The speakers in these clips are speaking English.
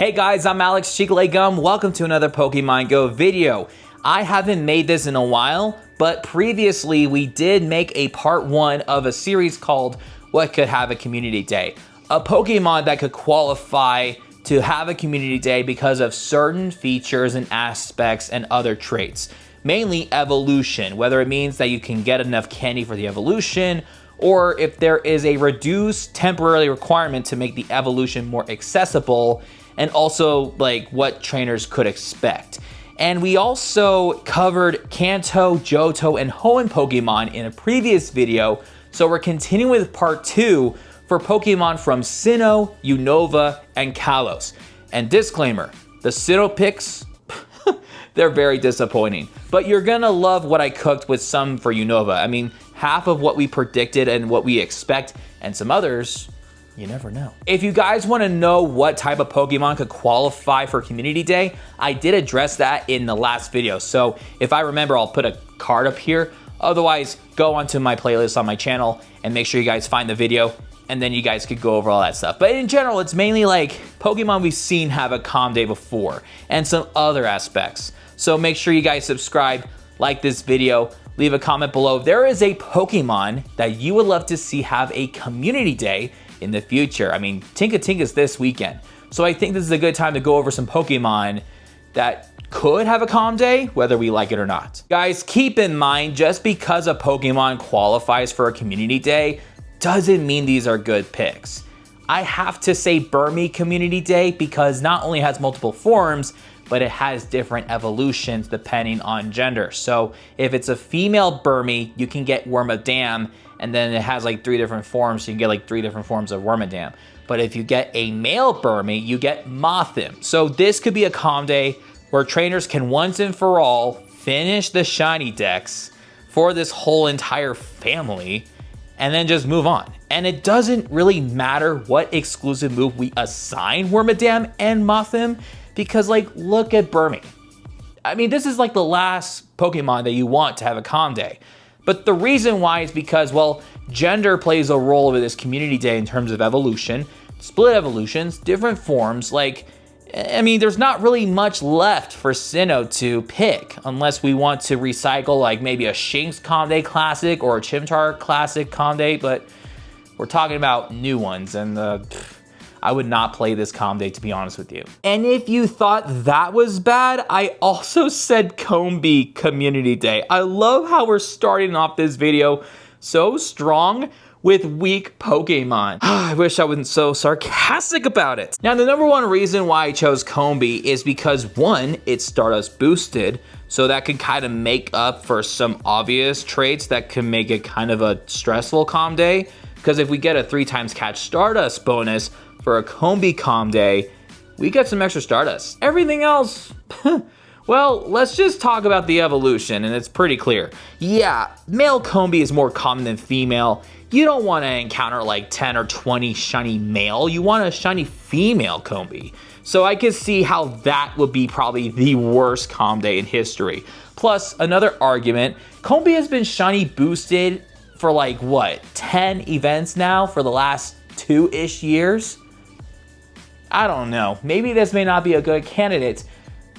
Hey guys, I'm Alex Chiclegum. Welcome to another Pokemon Go video. I haven't made this in a while, but previously we did make a part 1 of a series called What Could Have a Community Day. A Pokemon that could qualify to have a community day because of certain features and aspects and other traits. Mainly evolution, whether it means that you can get enough candy for the evolution, or if there is a reduced temporary requirement to make the evolution more accessible, and also like what trainers could expect. And we also covered Kanto, Johto, and Hoenn Pokemon in a previous video, so we're continuing with part 2 for Pokemon from Sinnoh, Unova, and Kalos. And disclaimer, the Sinnoh picks, they're very disappointing. But you're gonna love what I cooked with some for Unova. I mean, half of what we predicted and what we expect, and some others, you never know. If you guys want to know what type of Pokemon could qualify for Community Day, I did address that in the last video. So if I remember, I'll put a card up here. Otherwise, go onto my playlist on my channel and make sure you guys find the video, and then you guys could go over all that stuff. But in general, it's mainly like Pokemon we've seen have a calm day before and some other aspects. So make sure you guys subscribe, like this video, leave a comment below. There is a Pokemon that you would love to see have a community day in the future. I mean, Tinkatinka's this weekend. So I think this is a good time to go over some Pokemon that could have a calm day, whether we like it or not. Guys, keep in mind, just because a Pokemon qualifies for a community day doesn't mean these are good picks. I have to say Burmy Community Day because not only has multiple forms, but it has different evolutions depending on gender. So if it's a female Burmy, you can get Wormadam, and then it has like 3 different forms, so you can get like 3 different forms of Wormadam. But if you get a male Burmy, you get Mothim. So this could be a calm day where trainers can once and for all finish the shiny decks for this whole entire family and then just move on. And it doesn't really matter what exclusive move we assign Wormadam and Mothim, because like, look at Burmy. I mean, this is like the last Pokemon that you want to have a calm day. But the reason why is because, well, gender plays a role with this community day in terms of evolution, split evolutions, different forms. Like, I mean, there's not really much left for Sinnoh to pick unless we want to recycle like maybe a Shinx Calm Day Classic or a Chimchar Classic Calm Day, but we're talking about new ones, and I would not play this calm day, to be honest with you. And if you thought that was bad, I also said Combee Community Day. I love how we're starting off this video so strong with weak Pokemon. I wish I wasn't so sarcastic about it. Now, the number one reason why I chose Combee is because 1, it's Stardust boosted, so that could kind of make up for some obvious traits that can make it kind of a stressful calm day. Because if we get a 3x catch Stardust bonus for a Combee calm day, we get some extra Stardust. Everything else, well, let's just talk about the evolution, and it's pretty clear. Yeah, male Combee is more common than female. You don't want to encounter like 10 or 20 shiny male. You want a shiny female Combee. So I can see how that would be probably the worst calm day in history. Plus, another argument, Combee has been shiny boosted for like, what, 10 events now for the last 2-ish years? I don't know. Maybe this may not be a good candidate,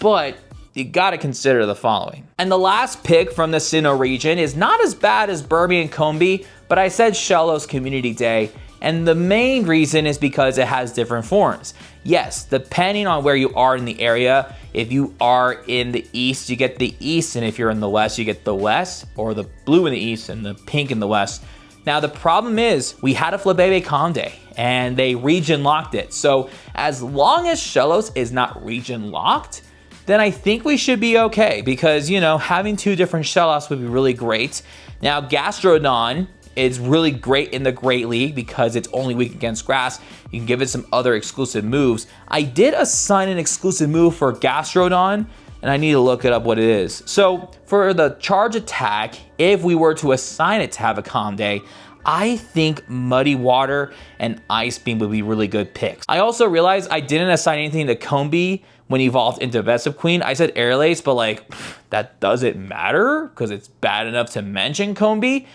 but you gotta consider the following. And the last pick from the Sinnoh region is not as bad as Burmy and Combee, but I said Shellos Community Day, and the main reason is because it has different forms. Yes, depending on where you are in the area, if you are in the east, you get the east, and if you're in the west, you get the west, or the blue in the east and the pink in the west. Now, the problem is we had a Flabébé calm day, and they region locked it. So as long as Shellos is not region locked, then I think we should be okay, because, you know, having 2 different Shellos would be really great. Now, Gastrodon is really great in the Great League because it's only weak against grass. You can give it some other exclusive moves. I did assign an exclusive move for Gastrodon, and I need to look it up what it is. So for the charge attack, if we were to assign it to have a calm day, I think Muddy Water and Ice Beam would be really good picks. I also realized I didn't assign anything to Combee when he evolved into Vespiquen. I said Airlace, but like, that doesn't matter because it's bad enough to mention Combee.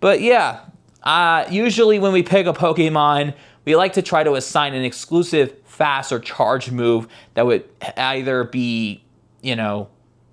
But yeah, usually when we pick a Pokemon, we like to try to assign an exclusive fast or charge move that would either be, you know,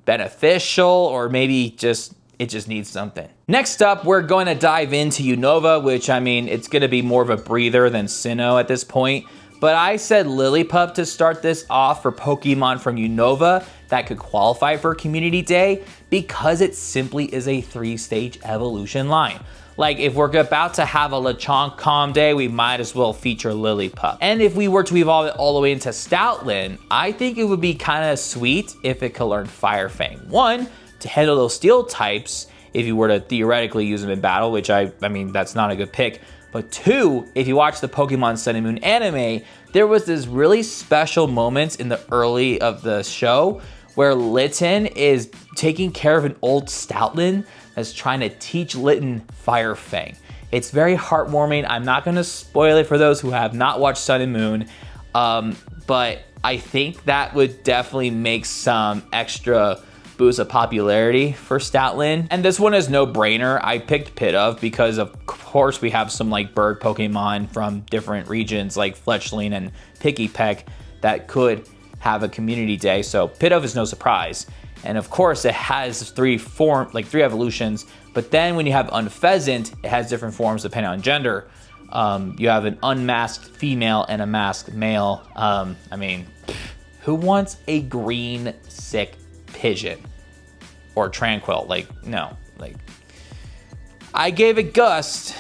beneficial or maybe it just needs something. Next up, we're going to dive into Unova, which, I mean, it's going to be more of a breather than Sinnoh at this point. But I said Lillipup to start this off for Pokemon from Unova that could qualify for Community Day because it simply is a 3-stage evolution line. Like, if we're about to have a Lechonk Calm Day, we might as well feature Lillipup. And if we were to evolve it all the way into Stoutland, I think it would be kind of sweet if it could learn Fire Fang. One, to handle those steel types if you were to theoretically use them in battle, which I mean, that's not a good pick. But two, if you watch the Pokemon Sun and Moon anime, there was this really special moments in the early of the show where Litten is taking care of an old Stoutland that's trying to teach Litten Fire Fang. It's very heartwarming. I'm not going to spoil it for those who have not watched Sun and Moon, but I think that would definitely make some extra boost of popularity for Stoutland. And this one is no brainer. I picked Pidove because of course we have some like bird Pokemon from different regions like Fletchling and Pikipek that could have a community day. So Pidove is no surprise. And of course it has three evolutions, but then when you have Unpheasant, it has different forms depending on gender. You have an unmasked female and a masked male. I mean, who wants a green sick pigeon? Or Tranquil, like, no, like, I gave it Gust,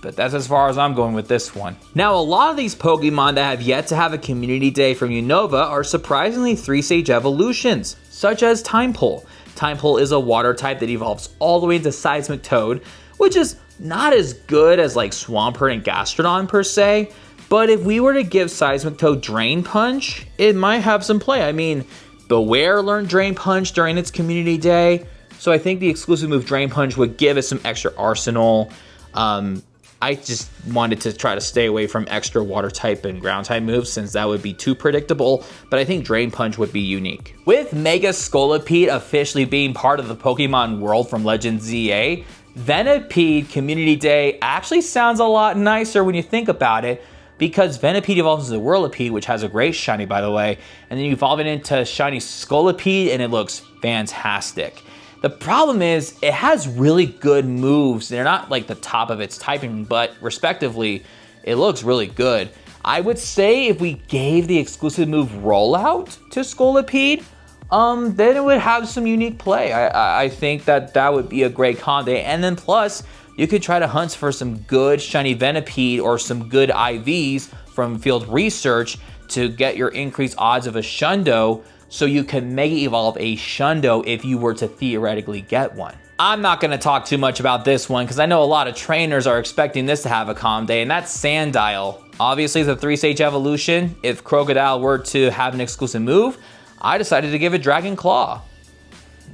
but that's as far as I'm going with this one. Now, a lot of these Pokemon that have yet to have a community day from Unova are surprisingly 3-stage evolutions, such as Timepole. Timepole is a water type that evolves all the way into Seismic Toad, which is not as good as like Swampert and Gastrodon per se, but if we were to give Seismic Toad Drain Punch, it might have some play. I mean, Beware learned Drain Punch during its community day, so I think the exclusive move Drain Punch would give it some extra arsenal. I just wanted to try to stay away from extra water type and ground type moves since that would be too predictable, but I think Drain Punch would be unique. With Mega Scolipede officially being part of the Pokemon world from Legend ZA, Venipede Community Day actually sounds a lot nicer when you think about it, because Venipede evolves into Whirlipede, which has a great shiny, by the way, and then you evolve it into shiny Scolipede, and it looks fantastic. The problem is, it has really good moves. They're not like the top of its typing, but respectively, it looks really good. I would say if we gave the exclusive move Rollout to Scolipede, then it would have some unique play. I think that would be a great combo. And then plus, you could try to hunt for some good shiny Venipede or some good IVs from field research to get your increased odds of a Shundo, so you can Mega Evolve a Shundo if you were to theoretically get one. I'm not going to talk too much about this one because I know a lot of trainers are expecting this to have a calm day, and that's Sandile. Obviously, it's a 3-stage evolution. If Crocodile were to have an exclusive move, I decided to give it Dragon Claw.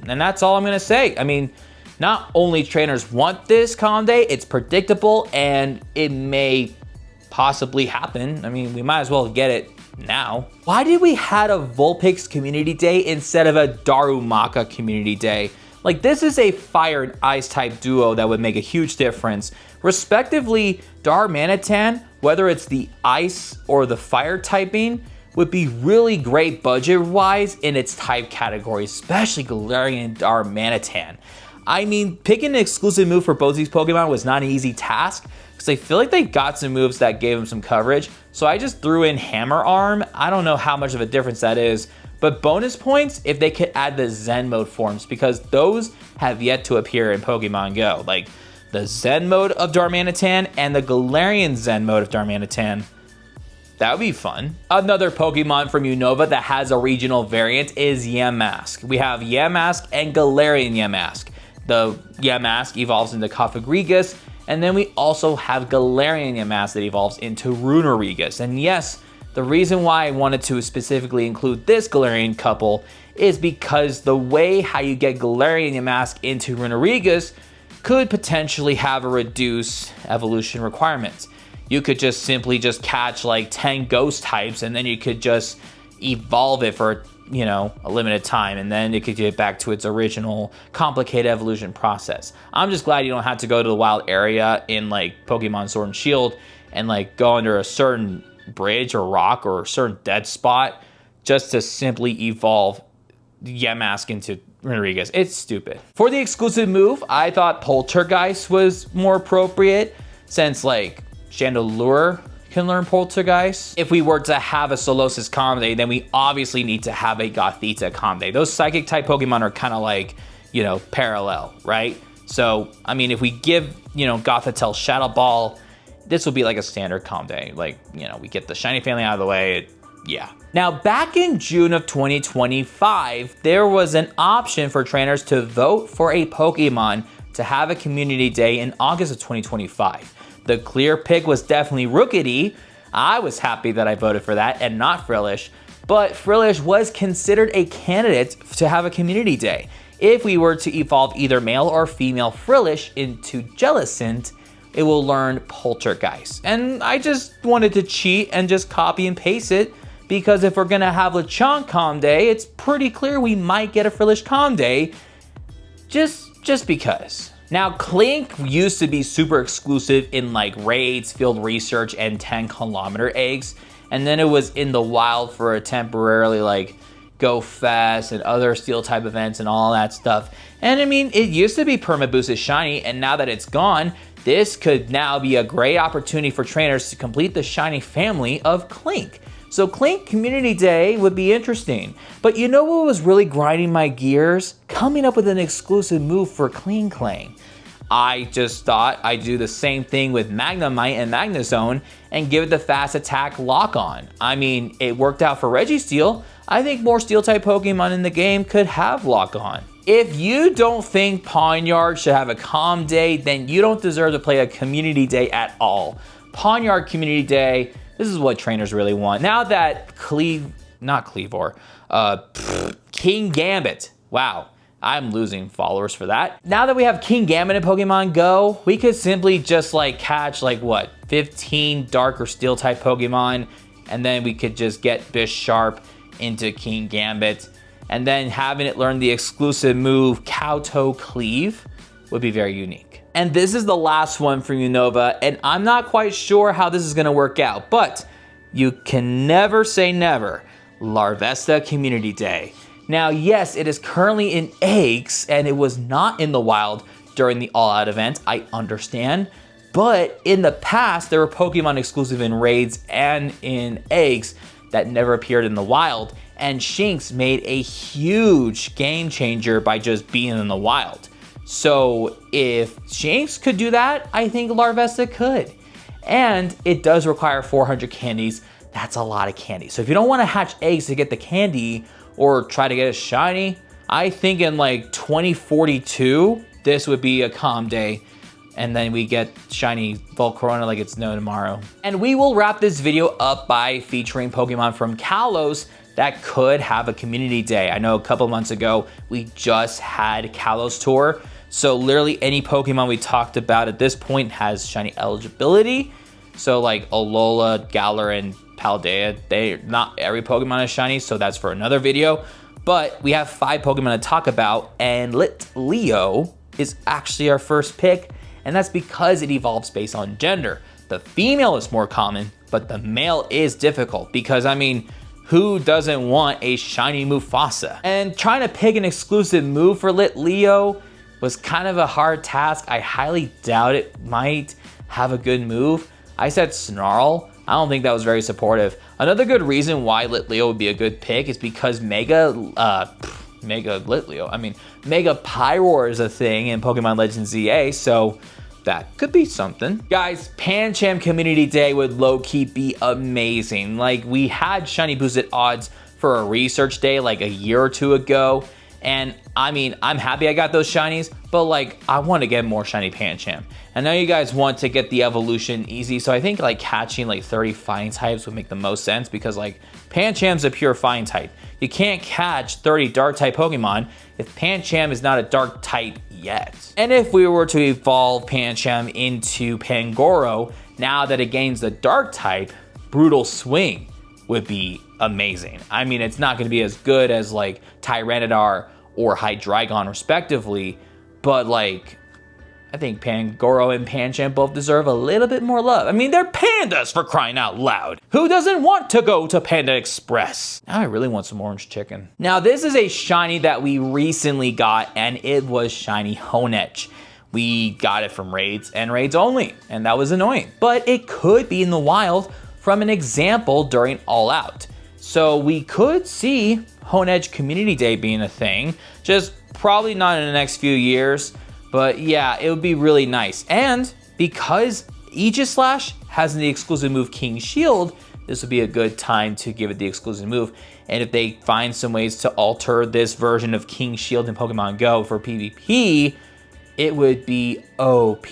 And that's all I'm going to say. I mean, not only trainers want this calm day, it's predictable and it may possibly happen. I mean, we might as well get it now. Why did we had a Vulpix community day instead of a Darumaka community day? Like, this is a fire and ice type duo that would make a huge difference. Respectively, Darmanitan, whether it's the ice or the fire typing, would be really great budget-wise in its type category, especially Galarian and Darmanitan. I mean, picking an exclusive move for both these Pokemon was not an easy task because I feel like they got some moves that gave them some coverage. So I just threw in Hammer Arm. I don't know how much of a difference that is, but bonus points if they could add the Zen mode forms because those have yet to appear in Pokemon Go. Like the Zen mode of Darmanitan and the Galarian Zen mode of Darmanitan. That would be fun. Another Pokemon from Unova that has a regional variant is Yamask. We have Yamask and Galarian Yamask. The Yamask evolves into Cofagrigus, and then we also have Galarian Yamask that evolves into Runerigus. And yes, the reason why I wanted to specifically include this Galarian couple is because the way how you get Galarian Yamask into Runerigus could potentially have a reduced evolution requirements. You could just simply just catch like 10 ghost types and then you could just evolve it for, you know, a limited time, and then it could get back to its original complicated evolution process. I'm just glad you don't have to go to the wild area in like Pokemon Sword and Shield and like go under a certain bridge or rock or a certain dead spot just to simply evolve Yamask into Rodriguez. It's stupid. For the exclusive move, I thought Poltergeist was more appropriate since like Chandelure can learn Poltergeist. If we were to have a Solosis Comde, then we obviously need to have a Gothita Comde. Those psychic type Pokemon are kind of like, you know, parallel, right? So, I mean, if we give, you know, Gothitelle Shadow Ball, this will be like a standard Comde. Like, you know, we get the shiny family out of the way. Yeah. Now, back in June of 2025, there was an option for trainers to vote for a Pokemon to have a community day in August of 2025. The clear pick was definitely Rookity. I was happy that I voted for that and not Frillish, but Frillish was considered a candidate to have a community day. If we were to evolve either male or female Frillish into Jellicent, it will learn Poltergeist. And I just wanted to cheat and just copy and paste it, because if we're gonna have Lechonk Comde, it's pretty clear we might get a Frillish Comde, just because. Now, Clink used to be super exclusive in like raids, field research, and 10-kilometer eggs. And then it was in the wild for a temporarily like Go Fest and other steel type events and all that stuff. And I mean, it used to be perma boosted shiny, and now that it's gone, this could now be a great opportunity for trainers to complete the shiny family of Clink. So Clink Community Day would be interesting. But you know what was really grinding my gears? Coming up with an exclusive move for Kling. I just thought I'd do the same thing with Magnemite and Magnezone and give it the fast attack lock on. I mean, it worked out for Registeel. I think more steel type Pokemon in the game could have lock on. If you don't think Pawniard should have a calm day, then you don't deserve to play a community day at all. Pawniard Community Day, this is what trainers really want. Now that King Gambit, wow, I'm losing followers for that. Now that we have King Gambit in Pokemon Go, we could simply just like catch like what, 15 dark or steel type Pokemon, and then we could just get Bisharp into King Gambit, and then having it learn the exclusive move Kowtow Cleave would be very unique. And this is the last one for Unova, and I'm not quite sure how this is gonna work out, but you can never say never. Larvesta Community Day. Now, yes, it is currently in eggs, and it was not in the wild during the All Out event, I understand. But in the past, there were Pokemon exclusive in raids and in eggs that never appeared in the wild, and Shinx made a huge game changer by just being in the wild. So if Shinx could do that, I think Larvesta could. And it does require 400 candies. That's a lot of candy. So if you don't want to hatch eggs to get the candy or try to get a shiny, I think in like 2042, this would be a calm day. And then we get shiny Volcarona like it's no tomorrow. And we will wrap this video up by featuring Pokemon from Kalos that could have a community day. I know a couple months ago, we just had Kalos Tour. So literally any Pokemon we talked about at this point has shiny eligibility. So like Alola, Galar, and Paldea, not every Pokemon is shiny, so that's for another video. But we have 5 Pokemon to talk about, and Litleo is actually our first pick, and that's because it evolves based on gender. The female is more common, but the male is difficult because, I mean, who doesn't want a shiny Mufasa? And trying to pick an exclusive move for Litleo was kind of a hard task. I highly doubt it might have a good move. I said Snarl. I don't think that was very supportive. Another good reason why Litleo would be a good pick is because Mega Pyroar is a thing in Pokemon Legends ZA, so that could be something. Guys, Pancham Community Day would low-key be amazing. Like, we had shiny boosted odds for a research day like a year or two ago, and I mean, I'm happy I got those shinies, but like, I want to get more shiny Pancham. I know you guys want to get the evolution easy, so I think like catching like 30 fighting types would make the most sense because like Pancham's a pure fighting type. You can't catch 30 dark type Pokemon if Pancham is not a dark type yet. And if we were to evolve Pancham into Pangoro, now that it gains the dark type, Brutal Swing would be amazing. I mean, it's not going to be as good as like Tyranitar or Hydreigon respectively, but like, I think Pangoro and Pancham both deserve a little bit more love. I mean, they're pandas, for crying out loud. Who doesn't want to go to Panda Express? Now I really want some orange chicken. Now this is a shiny that we recently got, and it was shiny Honedge. We got it from raids and raids only, and that was annoying. But it could be in the wild from an example during All Out. So we could see Honedge Community Day being a thing, just probably not in the next few years. But yeah, it would be really nice. And because Aegislash has the exclusive move King Shield, this would be a good time to give it the exclusive move. And if they find some ways to alter this version of King Shield in Pokemon Go for PvP, it would be OP.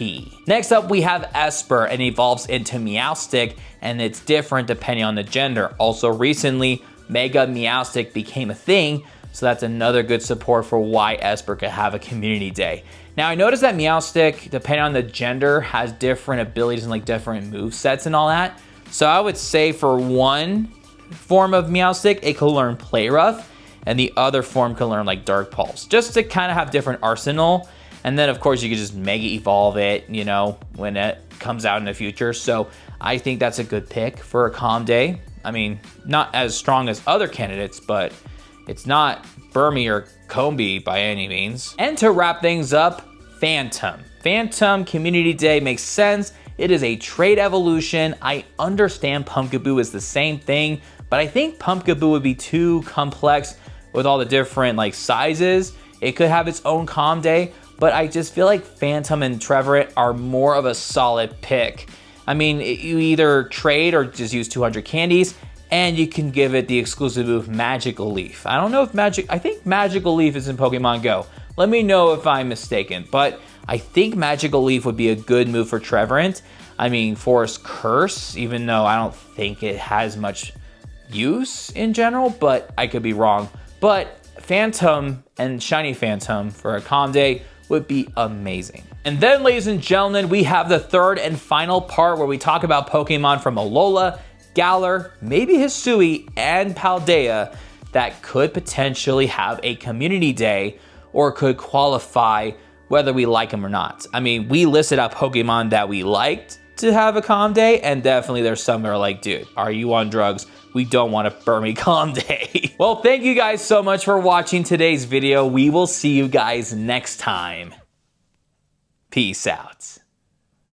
Next up, we have Esper, and evolves into Meowstic, and it's different depending on the gender. Also recently, Mega Meowstic became a thing, so that's another good support for why Esper could have a community day. Now I noticed that Meowstic, depending on the gender, has different abilities and like different move sets and all that. So I would say for one form of Meowstic, it could learn Play Rough, and the other form could learn like Dark Pulse, just to kind of have different arsenal. And then of course you could just Mega Evolve it, you know, when it comes out in the future. So I think that's a good pick for a Calm Day. I mean, not as strong as other candidates, but it's not Burmy or Combi by any means. And to wrap things up, Phantom. Phantom Community Day makes sense. It is a trade evolution. I understand Pumpkaboo is the same thing, but I think Pumpkaboo would be too complex with all the different like sizes. It could have its own Calm Day, but I just feel like Phantom and Trevorant are more of a solid pick. I mean, you either trade or just use 200 candies, and you can give it the exclusive move Magical Leaf. I don't know if I think Magical Leaf is in Pokemon Go. Let me know if I'm mistaken, but I think Magical Leaf would be a good move for Trevorant. I mean, Forest Curse, even though I don't think it has much use in general, but I could be wrong. But Phantom and Shiny Phantom for a Calm Day would be amazing. And then, ladies and gentlemen, we have the third and final part where we talk about Pokemon from Alola, Galar, maybe Hisui, and Paldea that could potentially have a community day or could qualify whether we like them or not. I mean, we listed out Pokemon that we liked to have a Calm Day, and definitely there's some that are like, dude, are you on drugs? We don't want a Burmy Calm Day. Well, thank you guys so much for watching today's video. We will see you guys next time. Peace out.